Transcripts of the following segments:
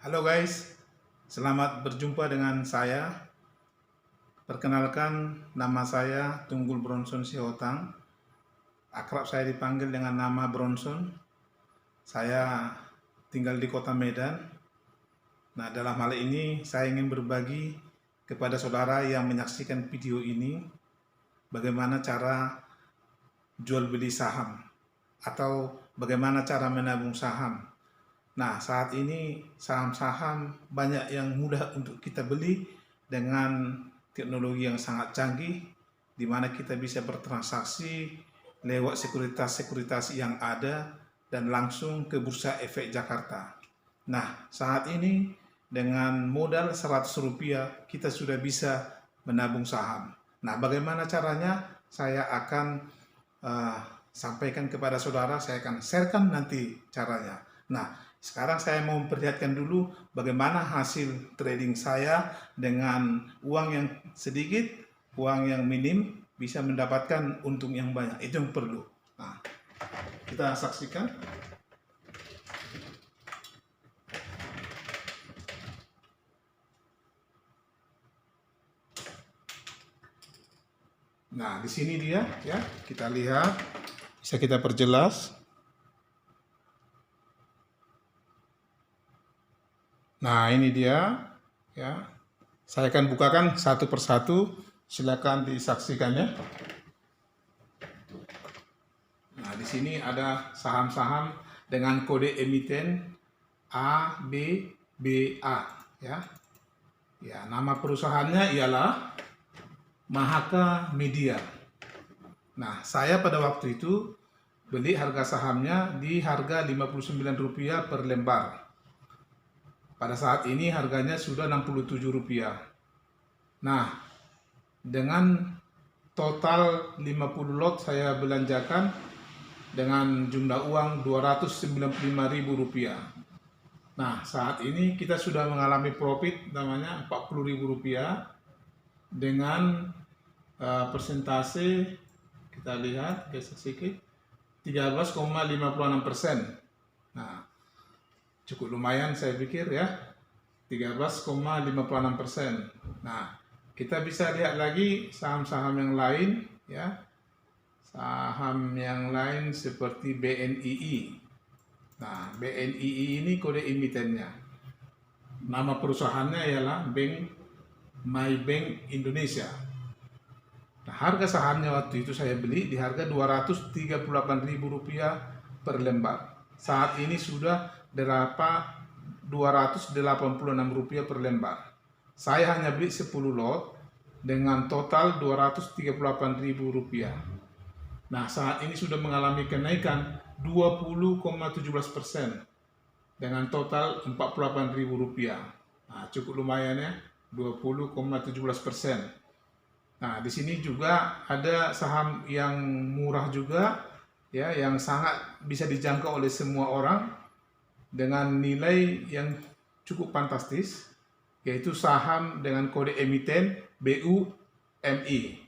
Halo guys, selamat berjumpa dengan saya. Perkenalkan, nama saya Tunggul Bronson Sihotan. Akrab saya dipanggil dengan nama Bronson. Saya tinggal di kota Medan. Nah, dalam hal ini saya ingin berbagi kepada saudara yang menyaksikan video ini bagaimana cara jual beli saham atau bagaimana cara menabung saham. Nah, saat ini saham-saham banyak yang mudah untuk kita beli dengan teknologi yang sangat canggih, di mana kita bisa bertransaksi lewat sekuritas-sekuritas yang ada dan langsung ke Bursa Efek Jakarta. Nah, saat ini dengan modal Rp100 kita sudah bisa menabung saham. Nah, bagaimana caranya? Saya akan sampaikan kepada saudara, saya akan sharekan nanti caranya. Nah, sekarang saya mau memperlihatkan dulu bagaimana hasil trading saya dengan uang yang sedikit, uang yang minim, bisa mendapatkan untung yang banyak. Itu yang perlu. Nah, kita saksikan. Nah, di sini dia ya, kita lihat, bisa kita perjelas. Nah, ini dia ya. Saya akan bukakan satu persatu, silakan disaksikannya. Nah, di sini ada saham-saham dengan kode emiten ABBA ya. Ya, nama perusahaannya ialah Mahaka Media. Nah, saya pada waktu itu beli harga sahamnya di harga Rp59 per lembar. Pada saat ini harganya sudah Rp67. Nah, dengan total 50 lot saya belanjakan dengan jumlah uang Rp295.000. Nah, saat ini kita sudah mengalami profit namanya Rp40.000 dengan persentase, kita lihat geser sedikit, 13,56%. Nah, cukup lumayan saya pikir ya, 13,56%. Nah, kita bisa lihat lagi saham-saham yang lain ya. Saham yang lain seperti BNII. Nah, BNII ini kode emitennya. Nama perusahaannya ialah MyBank Indonesia. Nah, harga sahamnya waktu itu saya beli di harga Rp238.000 per lembar. Saat ini sudah Rp286 per lembar. Saya hanya beli 10 lot dengan total Rp238.000. Nah, saat ini sudah mengalami kenaikan 20,17% dengan total Rp48.000. Nah, cukup lumayan ya, 20,17%. Nah, di sini juga ada saham yang murah juga ya, yang sangat bisa dijangkau oleh semua orang dengan nilai yang cukup fantastis, yaitu saham dengan kode emiten BUMI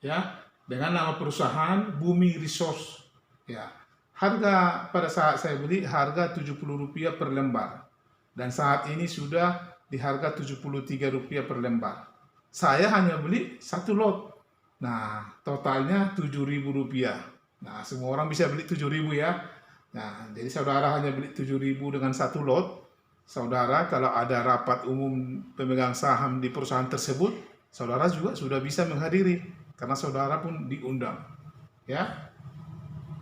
ya, dengan nama perusahaan Bumi Resource ya. Harga pada saat saya beli harga Rp70 per lembar dan saat ini sudah di harga Rp73 per lembar. Saya hanya beli satu lot. Nah, totalnya Rp7.000. Nah, semua orang bisa beli 7.000 ya. Nah, jadi saudara hanya beli 7.000 dengan satu lot. Saudara kalau ada rapat umum pemegang saham di perusahaan tersebut, saudara juga sudah bisa menghadiri karena saudara pun diundang. Ya.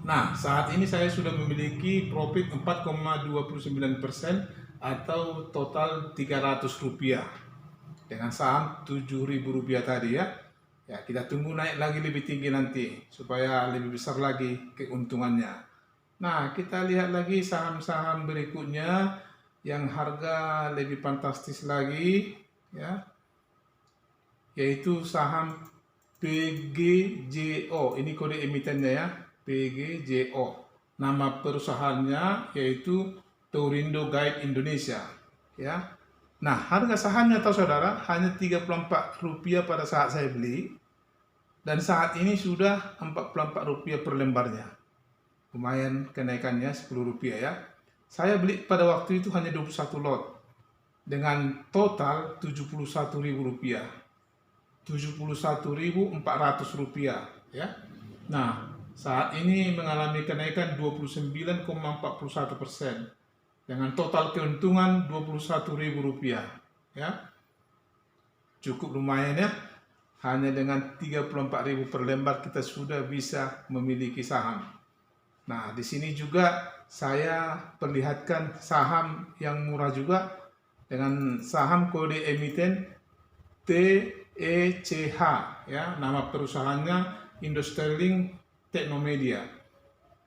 Nah, saat ini saya sudah memiliki profit 4,29% atau total Rp300 dengan saham Rp7.000 tadi ya. Ya, kita tunggu naik lagi lebih tinggi nanti supaya lebih besar lagi keuntungannya. Nah, kita lihat lagi saham-saham berikutnya yang harga lebih fantastis lagi ya, yaitu saham PGJO. Ini kode emitennya ya, PGJO. Nama perusahaannya yaitu Torindo Guide Indonesia ya. Nah, harga sahamnya tahu saudara hanya Rp34 pada saat saya beli dan saat ini sudah Rp44 per lembarnya. Lumayan kenaikannya Rp10 ya. Saya beli pada waktu itu hanya 21 lot. dengan total Rp71.000, Rp71.400 ya. Nah, saat ini mengalami kenaikan 29,41% dengan total keuntungan Rp21.000 ya. Cukup lumayan ya. Hanya dengan 34.000 per lembar kita sudah bisa memiliki saham. Nah, di sini juga saya perlihatkan saham yang murah juga dengan saham kode emiten TECH ya, nama perusahaannya Indo-Sterling Technomedia.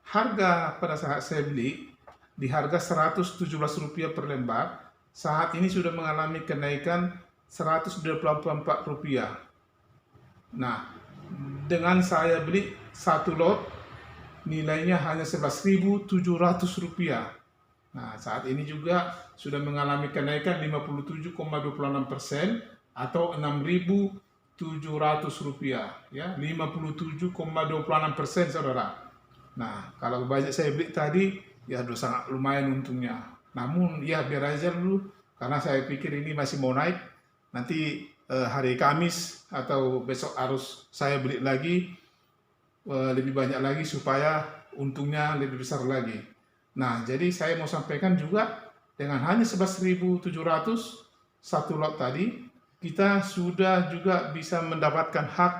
Harga pada saat saya beli di harga Rp117 per lembar, saat ini sudah mengalami kenaikan Rp184. Nah, dengan saya beli satu lot, nilainya hanya Rp11.700. Nah, saat ini juga sudah mengalami kenaikan 57,26% atau Rp6.700 ya, 57,26% saudara. Nah, kalau budget saya beli tadi ya udah sangat lumayan untungnya. Namun ya biar aja dulu, karena saya pikir ini masih mau naik. Nanti hari Kamis atau besok harus saya beli lagi lebih banyak lagi supaya untungnya lebih besar lagi. Nah, jadi saya mau sampaikan juga dengan hanya 11.700 satu lot tadi, kita sudah juga bisa mendapatkan hak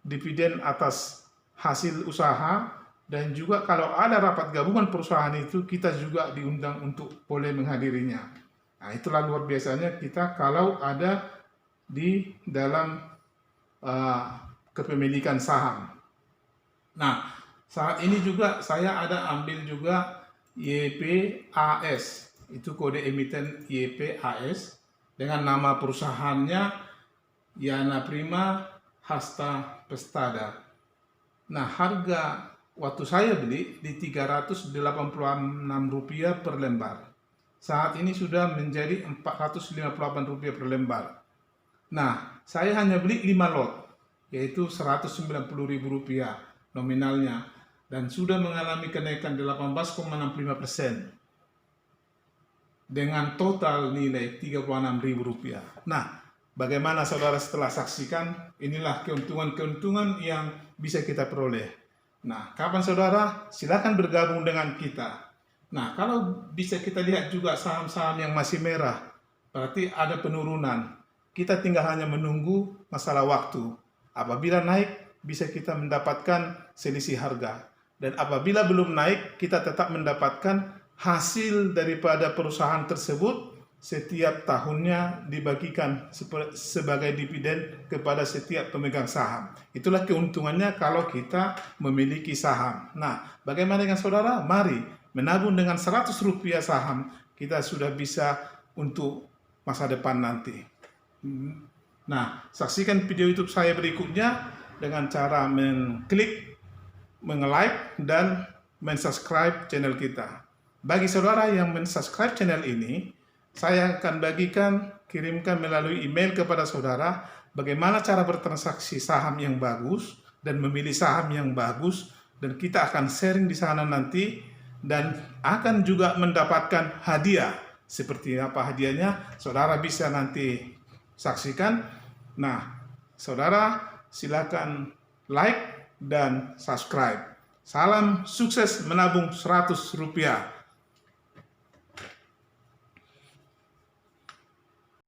dividen atas hasil usaha, dan juga kalau ada rapat gabungan perusahaan itu kita juga diundang untuk boleh menghadirinya. Nah, itulah luar biasanya kita kalau ada di dalam kepemilikan saham. Nah, saat ini juga saya ada ambil juga YPAS, itu kode emiten YPAS dengan nama perusahaannya Yana Prima Hasta Pestada. Nah, harga waktu saya beli di Rp386 per lembar. Saat ini sudah menjadi Rp458 per lembar. Nah, saya hanya beli 5 lot, yaitu Rp190.000 nominalnya, dan sudah mengalami kenaikan 18,65% dengan total nilai Rp36.000. Nah, bagaimana saudara setelah saksikan? Inilah keuntungan-keuntungan yang bisa kita peroleh. Nah, kapan saudara? Silakan bergabung dengan kita. Nah, kalau bisa kita lihat juga saham-saham yang masih merah, berarti ada penurunan. Kita tinggal hanya menunggu masalah waktu. Apabila naik, bisa kita mendapatkan selisih harga. Dan apabila belum naik, kita tetap mendapatkan hasil daripada perusahaan tersebut setiap tahunnya dibagikan sebagai dividen kepada setiap pemegang saham. Itulah keuntungannya kalau kita memiliki saham. Nah, bagaimana dengan saudara? Mari menabung dengan Rp100 saham, kita sudah bisa untuk masa depan nanti. Nah, saksikan video YouTube saya berikutnya dengan cara mengklik, like, dan mensubscribe channel kita. Bagi saudara yang mensubscribe channel ini, saya akan kirimkan melalui email kepada saudara bagaimana cara bertransaksi saham yang bagus dan memilih saham yang bagus, dan kita akan sharing di sana nanti, dan akan juga mendapatkan hadiah. Seperti apa hadiahnya, saudara bisa nanti saksikan. Nah, saudara silakan like dan subscribe. Salam sukses menabung Rp100.